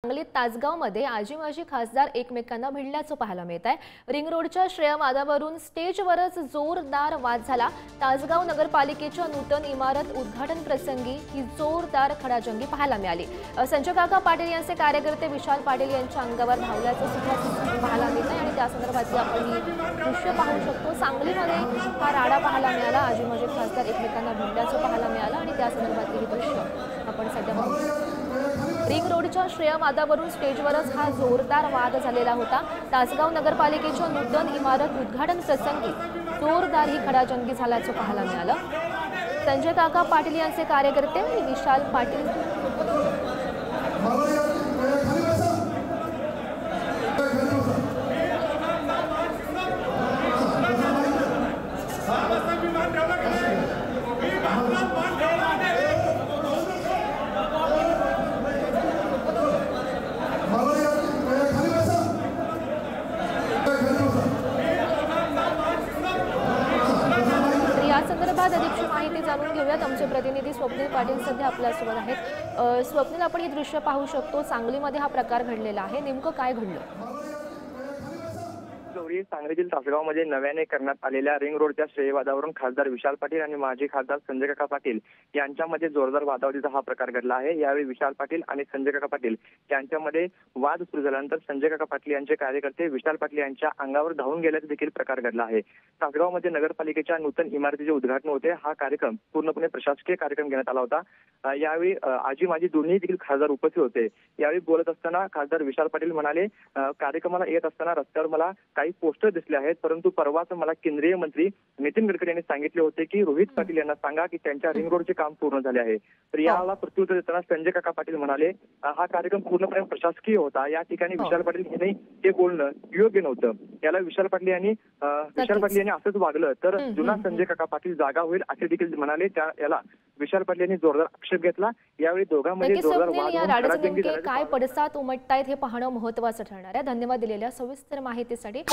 सांगलीत तासगावमध्ये आजी माजी खासदार एकमेकांना भिडल्याचं पाहायला मिळत आहे। रिंग रोडच्या श्रेय वादावरून स्टेजवरच जोरदार वाद झाला। तासगाव नगरपालिकेच्या नूतन इमारत उद्घाटन प्रसंगी ही जोरदार खडाजंगी पाहायला मिळाली। संजय काका पाटील यांचे कार्यकर्ते विशाल पाटील यांच्या अंगावर धावल्याचं सुद्धा पाहायला मिळत आहे आणि त्या संदर्भातली आपण ही दृश्य पाहू शकतो। सांगलीमध्ये हा राडा पाहायला मिळाला, आजी माजी खासदार एकमेकांना भिडल्याचं पाहायला मिळालं आणि त्या संदर्भातली ही दृश्य आपण सध्या पाहू। रिंग रोडच्या श्रेय वादावरून स्टेजवरच हा जोरदार वाद झालेला होता। तासगाव नगरपालिकेच्या नूतन इमारत उद्घाटन प्रसंगी जोरदार ही खडाजंगी झाल्याचं पाहायला मिळालं। संजय काका पाटील यांचे कार्यकर्ते आणि विशाल पाटील संदर्भात अधिकची माहिती जाणून घेऊयात। आमचे प्रतिनिधी स्वप्नील पाटील सध्या आपल्यासोबत आहेत। स्वप्नील, आपण हे दृश्य पाहू शकतो, सांगलीमध्ये हा प्रकार घडलेला आहे, नेमकं काय घडलं? सांगलीतील तासगावमध्ये नव्याने करण्यात आलेल्या रिंग रोडच्या श्रेय वादावरून खासदार विशाल पाटील आणि माजी खासदार संजय काका पाटील यांच्यामध्ये जोरदार वादावादीचा हा प्रकार घडला आहे। यावेळी विशाल पाटील आणि संजय काका पाटील यांच्यामध्ये वाद सुरू झाल्यानंतर संजय काका पाटील यांचे कार्यकर्ते विशाल पाटील यांच्या अंगावर धावून गेल्याचा देखील प्रकार घडला आहे। तासगावमध्ये नगरपालिकेच्या नूतन इमारतीचे उद्घाटन होते। हा कार्यक्रम पूर्णपणे प्रशासकीय कार्यक्रम घेण्यात आला होता। यावेळी आजी माजी दोन्ही देखील खासदार उपस्थित होते। यावेळी बोलत असताना खासदार विशाल पाटील म्हणाले, कार्यक्रमाला येत असताना रस्त्यावर मला काही पोस्टर दिसले आहेत, परंतु परवाच मला केंद्रीय मंत्री नितीन गडकरी यांनी सांगितले होते की रोहित पाटील यांना सांगा की त्यांच्या रिंग रोडचे काम पूर्ण झाले आहे। तर याला प्रत्युत्तर देताना संजय काका पाटील म्हणाले, हा कार्यक्रम पूर्णपणे प्रशासकीय होता, या ठिकाणी विशाल पाटील यांनी हे बोलणं योग्य नव्हतं। याला विशाल पाटील यांनी असंच वागलं तर जुना संजय काका पाटील जागा होईल असे देखील म्हणाले। याला विशाल पाटील यांनी जोरदार आक्षेप घेतला। यावेळी दोघांमध्ये जोरदार वाद काय पडसाद उमटतायत हे पाहणं महत्त्वाचं ठरणार आहे। धन्यवाद दिलेल्या सविस्तर माहितीसाठी।